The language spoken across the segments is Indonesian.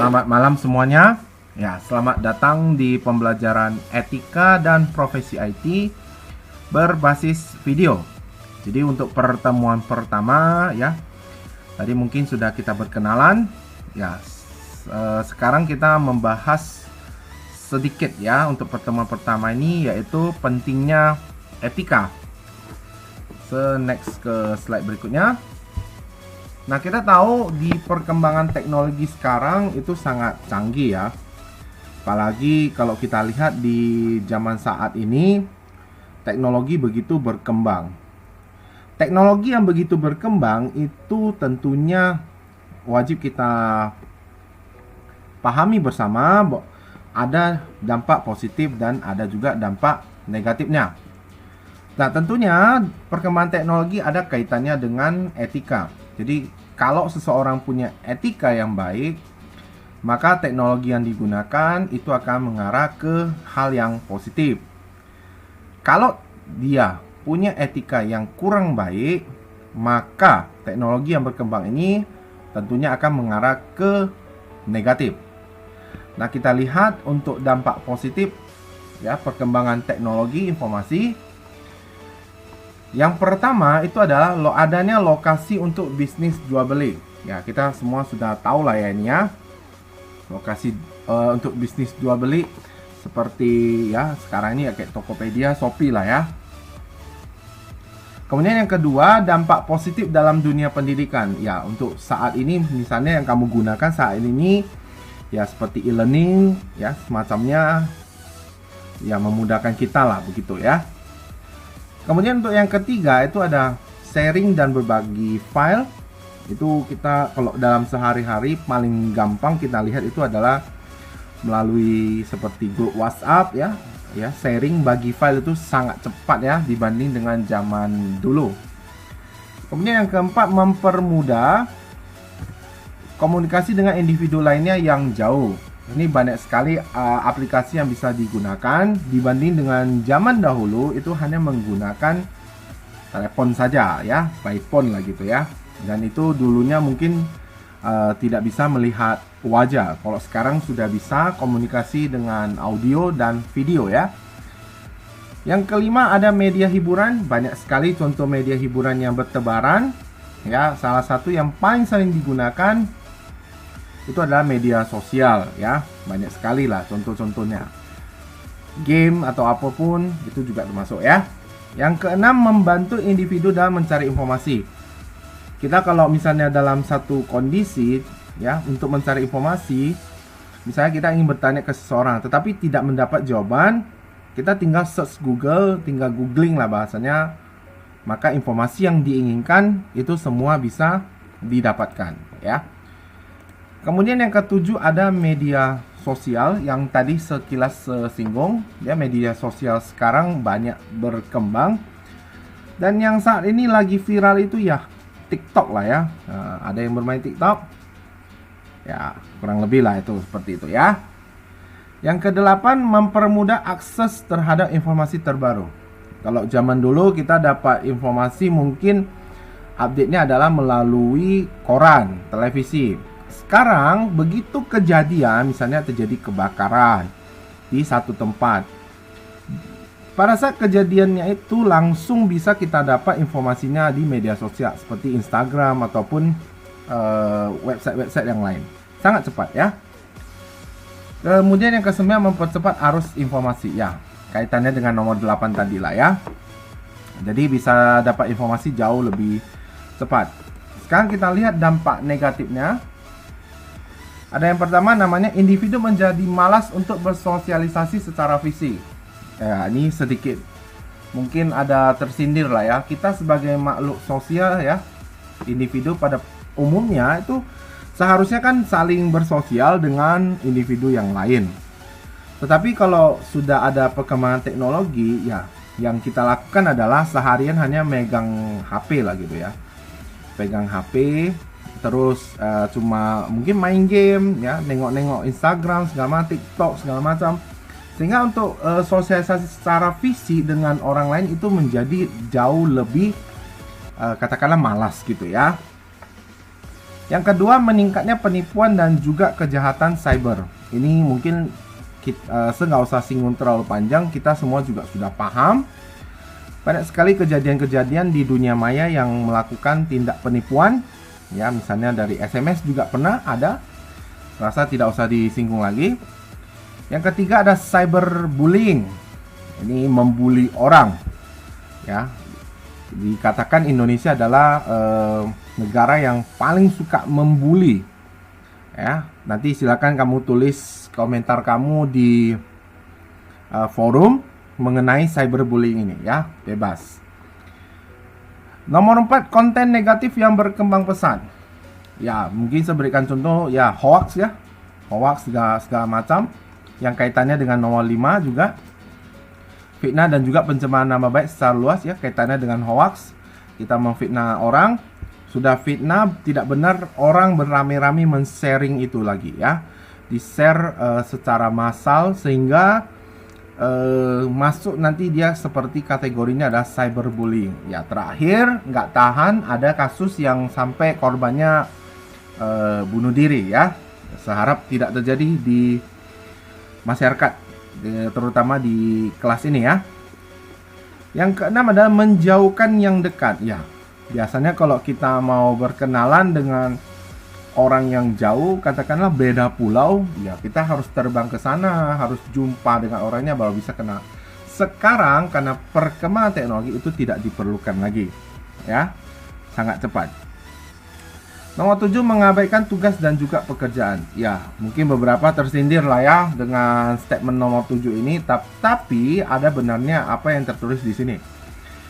Selamat malam semuanya. Ya, selamat datang di pembelajaran etika dan profesi IT berbasis video. Jadi untuk pertemuan pertama ya, tadi mungkin sudah kita berkenalan. Ya, sekarang kita membahas sedikit ya untuk pertemuan pertama ini, yaitu pentingnya etika. Next ke slide berikutnya. Nah, kita tahu di perkembangan teknologi sekarang itu sangat canggih ya. Apalagi kalau kita lihat di zaman saat ini, teknologi begitu berkembang. Teknologi yang begitu berkembang itu tentunya wajib kita pahami bersama, ada dampak positif dan ada juga dampak negatifnya. Nah, tentunya perkembangan teknologi ada kaitannya dengan etika. Jadi, kalau seseorang punya etika yang baik, maka teknologi yang digunakan itu akan mengarah ke hal yang positif. Kalau dia punya etika yang kurang baik, maka teknologi yang berkembang ini tentunya akan mengarah ke negatif. Nah, kita lihat untuk dampak positif ya, perkembangan teknologi informasi. Yang pertama itu adalah adanya lokasi untuk bisnis jual beli. Ya, kita semua sudah tahu lah ya ini ya. Lokasi untuk bisnis jual beli seperti ya sekarang ini ya kayak Tokopedia, Shopee lah ya. Kemudian yang kedua, dampak positif dalam dunia pendidikan. Ya, untuk saat ini misalnya yang kamu gunakan saat ini ya seperti e-learning ya semacamnya, ya memudahkan kita lah begitu ya. Kemudian untuk yang ketiga itu ada sharing dan berbagi file. Itu kita kalau dalam sehari-hari paling gampang kita lihat itu adalah melalui seperti grup WhatsApp ya. Ya, sharing bagi file itu sangat cepat ya dibanding dengan zaman dulu. Kemudian yang keempat, mempermudah komunikasi dengan individu lainnya yang jauh. Ini banyak sekali aplikasi yang bisa digunakan dibanding dengan zaman dahulu itu hanya menggunakan telepon saja ya, by phone lah gitu ya. Dan itu dulunya mungkin tidak bisa melihat wajah. Kalau sekarang sudah bisa komunikasi dengan audio dan video ya. Yang kelima, ada media hiburan. Banyak sekali contoh media hiburan yang bertebaran ya. Salah satu yang paling sering digunakan itu adalah media sosial ya, banyak sekali lah contoh-contohnya. Game atau apapun itu juga termasuk ya. Yang keenam, membantu individu dalam mencari informasi. Kita kalau misalnya dalam satu kondisi ya untuk mencari informasi, misalnya kita ingin bertanya ke seseorang tetapi tidak mendapat jawaban, kita tinggal search Google, tinggal googling lah bahasanya, maka informasi yang diinginkan itu semua bisa didapatkan ya. Kemudian yang ketujuh, ada media sosial yang tadi sekilas singgung ya. Media sosial sekarang banyak berkembang dan yang saat ini lagi viral itu ya TikTok lah ya. Ada yang bermain TikTok ya, kurang lebih lah itu seperti itu ya. Yang kedelapan, mempermudah akses terhadap informasi terbaru. Kalau zaman dulu kita dapat informasi mungkin update-nya adalah melalui koran, televisi. Sekarang begitu kejadian, misalnya terjadi kebakaran di satu tempat, pada saat kejadiannya itu langsung bisa kita dapat informasinya di media sosial seperti Instagram ataupun website-website yang lain. Sangat cepat ya. Kemudian yang kesembilan, mempercepat arus informasi ya. Kaitannya dengan nomor 8 tadi lah ya. Jadi bisa dapat informasi jauh lebih cepat. Sekarang kita lihat dampak negatifnya. Ada yang pertama namanya individu menjadi malas untuk bersosialisasi secara fisik. Ya, ini sedikit mungkin ada tersindir lah ya. Kita sebagai makhluk sosial ya, individu pada umumnya itu seharusnya kan saling bersosial dengan individu yang lain. Tetapi kalau sudah ada perkembangan teknologi ya, yang kita lakukan adalah seharian hanya megang HP lah gitu ya. Pegang HP terus cuma mungkin main game ya, nengok-nengok Instagram segala macam, TikTok segala macam, sehingga untuk sosialisasi secara fisik dengan orang lain itu menjadi jauh lebih katakanlah malas gitu ya. Yang kedua, meningkatnya penipuan dan juga kejahatan cyber. Ini mungkin kita nggak usah singgung terlalu panjang, kita semua juga sudah paham. Banyak sekali kejadian-kejadian di dunia maya yang melakukan tindak penipuan. Ya, misalnya dari SMS juga pernah ada. Rasa tidak usah disinggung lagi. Yang ketiga ada cyberbullying. Ini membuli orang. Ya, dikatakan Indonesia adalah negara yang paling suka membuli. Ya, nanti silakan kamu tulis komentar kamu di forum mengenai cyberbullying ini ya, bebas. Nomor 4, konten negatif yang berkembang pesat. Ya, mungkin saya berikan contoh ya, hoax ya. Hoax segala macam yang kaitannya dengan nomor 5 juga. Fitnah dan juga pencemaran nama baik secara luas ya, kaitannya dengan hoax. Kita memfitnah orang, sudah fitnah tidak benar, orang beramai-ramai men-sharing itu lagi ya. Di-share secara massal sehingga masuk nanti dia seperti kategorinya ada cyberbullying. Ya, terakhir nggak tahan ada kasus yang sampai korbannya bunuh diri ya. Saya harap tidak terjadi di masyarakat, terutama di kelas ini ya. Yang keenam adalah menjauhkan yang dekat. Ya, biasanya kalau kita mau berkenalan dengan orang yang jauh, katakanlah beda pulau, ya kita harus terbang ke sana, harus jumpa dengan orangnya baru bisa kenal. Sekarang karena perkembangan teknologi itu tidak diperlukan lagi, ya, sangat cepat. Nomor 7, mengabaikan tugas dan juga pekerjaan. Ya, mungkin beberapa tersindir lah ya dengan statement nomor 7 ini, tapi ada benarnya apa yang tertulis di sini.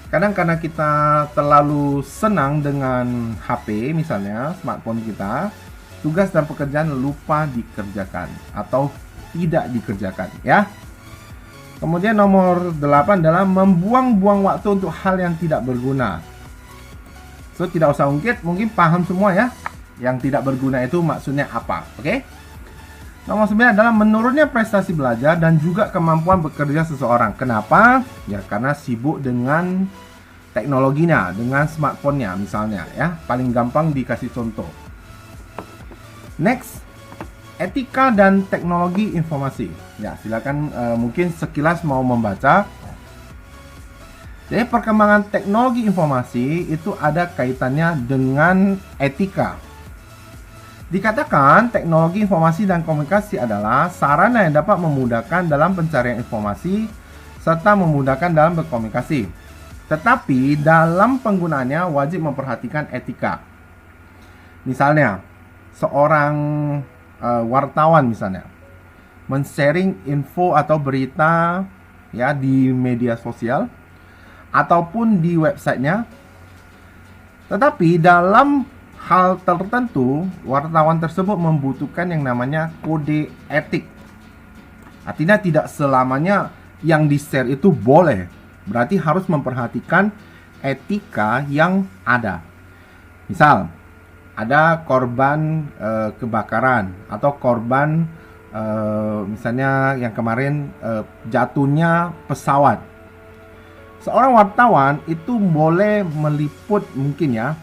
Kadang karena kita terlalu senang dengan HP misalnya, smartphone kita, tugas dan pekerjaan lupa dikerjakan atau tidak dikerjakan ya. Kemudian nomor 8 adalah membuang-buang waktu untuk hal yang tidak berguna. So, tidak usah ungkit, mungkin paham semua ya. Yang tidak berguna itu maksudnya apa, oke? Nomor 9 adalah menurunnya prestasi belajar dan juga kemampuan bekerja seseorang. Kenapa? Ya karena sibuk dengan teknologinya, dengan smartphone-nya misalnya ya. Paling gampang dikasih contoh. Next, etika dan teknologi informasi. Ya, silakan mungkin sekilas mau membaca. Jadi perkembangan teknologi informasi itu ada kaitannya dengan etika. Dikatakan teknologi informasi dan komunikasi adalah sarana yang dapat memudahkan dalam pencarian informasi serta memudahkan dalam berkomunikasi. Tetapi dalam penggunaannya wajib memperhatikan etika. Misalnya, seorang wartawan misalnya men-sharing info atau berita ya di media sosial ataupun di websitenya. Tetapi dalam hal tertentu, wartawan tersebut membutuhkan yang namanya kode etik. Artinya tidak selamanya yang di-share itu boleh. Berarti harus memperhatikan etika yang ada. Misal, ada korban kebakaran atau korban misalnya yang kemarin jatuhnya pesawat. Seorang wartawan itu boleh meliput mungkin ya,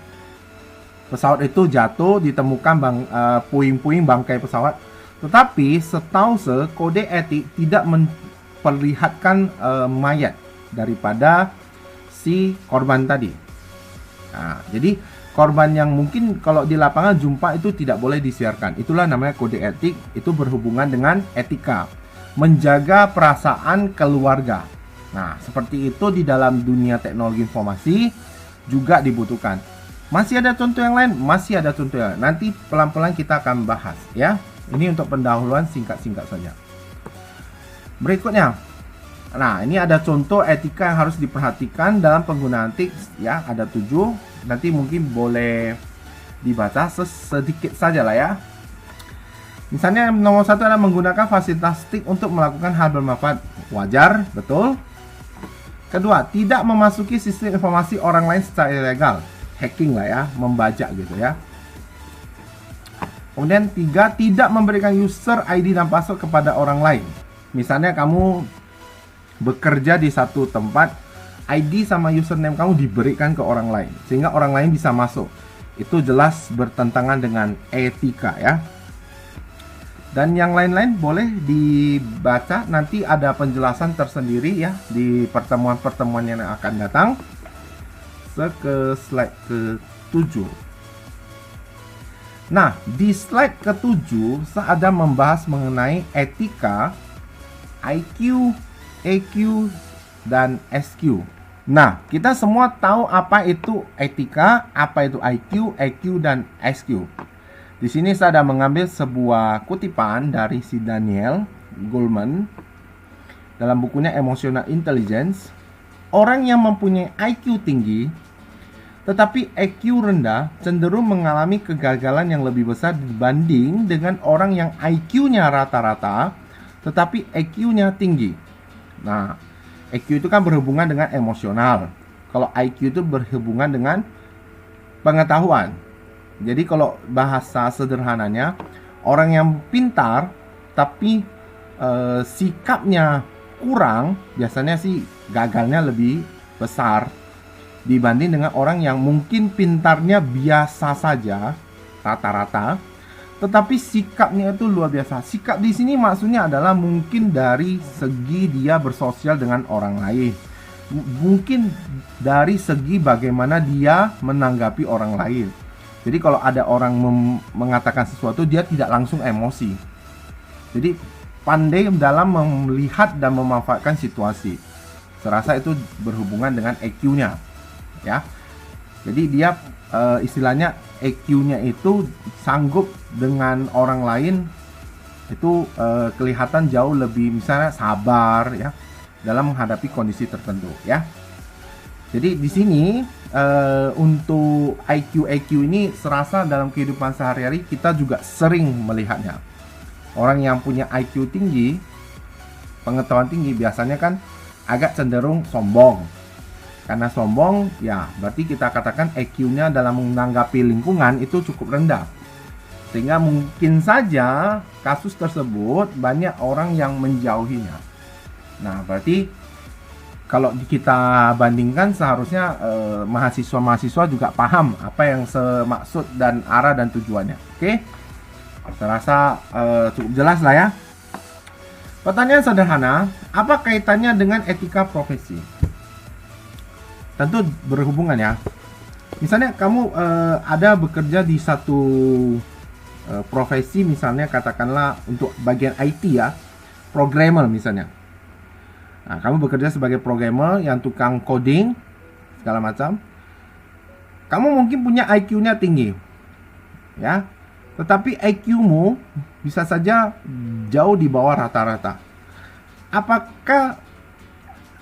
pesawat itu jatuh, ditemukan puing-puing bangkai pesawat. Tetapi setahu saya kode etik tidak memperlihatkan mayat daripada si korban tadi. Nah, jadi korban yang mungkin kalau di lapangan jumpa itu tidak boleh disiarkan. Itulah namanya kode etik, itu berhubungan dengan etika. Menjaga perasaan keluarga. Nah, seperti itu di dalam dunia teknologi informasi juga dibutuhkan. Masih ada contoh yang lain? Masih ada contoh yang lain. Nanti pelan-pelan kita akan bahas ya. Ini untuk pendahuluan singkat-singkat saja. Berikutnya. Nah, ini ada contoh etika yang harus diperhatikan dalam penggunaan TIK ya, ada 7. Nanti mungkin boleh dibaca sedikit saja lah ya. Misalnya nomor 1 adalah menggunakan fasilitas TIK untuk melakukan hal bermanfaat. Wajar, betul. Kedua, tidak memasuki sistem informasi orang lain secara ilegal. Hacking lah ya, membajak gitu ya. Kemudian 3, tidak memberikan user ID dan password kepada orang lain. Misalnya kamu bekerja di satu tempat, ID sama username kamu diberikan ke orang lain sehingga orang lain bisa masuk. itu jelas bertentangan dengan etika ya. Dan yang lain-lain boleh dibaca, nanti ada penjelasan tersendiri ya di pertemuan-pertemuan yang akan datang. Ke slide ke-7. Nah, di slide ke-7 saya ada membahas mengenai etika, IQ, EQ, dan SQ. Nah, kita semua tahu apa itu etika, apa itu IQ, EQ, dan SQ. Di sini saya ada mengambil sebuah kutipan dari si Daniel Goleman dalam bukunya Emotional Intelligence. Orang yang mempunyai IQ tinggi tetapi EQ rendah cenderung mengalami kegagalan yang lebih besar dibanding dengan orang yang IQ-nya rata-rata tetapi EQ-nya tinggi. Nah, EQ itu kan berhubungan dengan emosional. Kalau IQ itu berhubungan dengan pengetahuan. Jadi kalau bahasa sederhananya, orang yang pintar tapi sikapnya kurang, biasanya sih gagalnya lebih besar dibanding dengan orang yang mungkin pintarnya biasa saja, rata-rata, tetapi sikapnya itu luar biasa. Sikap di sini maksudnya adalah mungkin dari segi dia bersosial dengan orang lain, mungkin dari segi bagaimana dia menanggapi orang lain. Jadi kalau ada orang mengatakan sesuatu, dia tidak langsung emosi. Jadi pandai dalam melihat dan memanfaatkan situasi. Serasa itu berhubungan dengan EQ-nya, ya. Jadi dia istilahnya EQ-nya itu sanggup dengan orang lain itu kelihatan jauh lebih misalnya sabar ya dalam menghadapi kondisi tertentu, ya. Jadi di sini untuk IQ, EQ ini serasa dalam kehidupan sehari-hari kita juga sering melihatnya. Orang yang punya IQ tinggi, pengetahuan tinggi biasanya kan agak cenderung sombong. Karena sombong, ya berarti kita katakan EQ-nya dalam menanggapi lingkungan itu cukup rendah. Sehingga mungkin saja kasus tersebut banyak orang yang menjauhinya. Nah, berarti kalau kita bandingkan seharusnya mahasiswa-mahasiswa juga paham apa yang semaksud dan arah dan tujuannya. Oke? Saya rasa cukup jelas lah ya. Pertanyaan sederhana, apa kaitannya dengan etika profesi? Tentu berhubungan ya. Misalnya kamu ada bekerja di satu profesi, misalnya katakanlah untuk bagian IT ya, programmer misalnya. Nah, kamu bekerja sebagai programmer yang tukang coding segala macam. Kamu mungkin punya IQ-nya tinggi, ya. Tetapi IQ-mu bisa saja jauh di bawah rata-rata. Apakah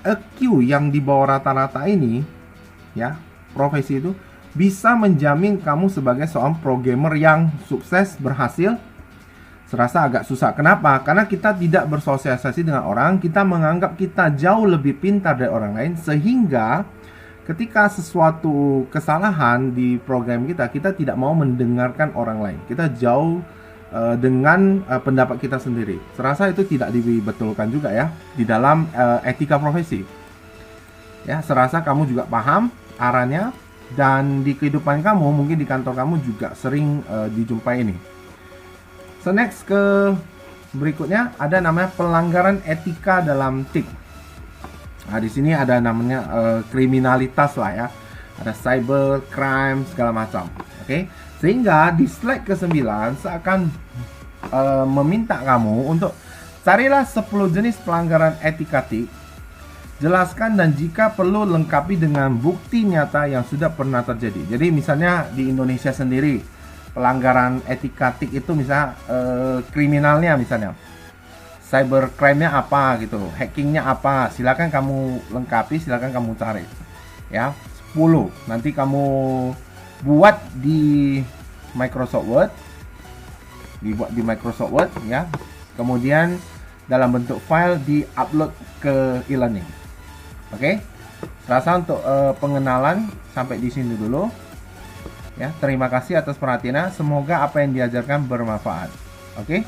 IQ yang di bawah rata-rata ini, ya, profesi itu bisa menjamin kamu sebagai seorang programmer yang sukses, berhasil? Serasa agak susah. Kenapa? Karena kita tidak bersosialisasi dengan orang, kita menganggap kita jauh lebih pintar dari orang lain, sehingga ketika sesuatu kesalahan di program kita, kita tidak mau mendengarkan orang lain. Kita jauh dengan pendapat kita sendiri. Serasa itu tidak dibetulkan juga ya di dalam etika profesi. Ya, serasa kamu juga paham arahnya, dan di kehidupan kamu, mungkin di kantor kamu juga sering dijumpai ini. So next ke berikutnya ada namanya pelanggaran etika dalam TIK. Nah, di sini ada namanya kriminalitas lah ya. Ada cyber crime segala macam. Oke. Sehingga di slide ke-9 saya akan meminta kamu untuk carilah 10 jenis pelanggaran etika TIK. Jelaskan dan jika perlu lengkapi dengan bukti nyata yang sudah pernah terjadi. Jadi misalnya di Indonesia sendiri, pelanggaran etika TIK itu misalnya kriminalnya misalnya cyber crime-nya apa gitu, hackingnya apa, silakan kamu lengkapi, silakan kamu cari ya. 10 nanti kamu buat di Microsoft Word, dibuat di Microsoft Word ya, kemudian dalam bentuk file di-upload ke e-learning. Oke? Rasa untuk pengenalan sampai di sini dulu. Ya, terima kasih atas perhatiannya. Semoga apa yang diajarkan bermanfaat. Oke?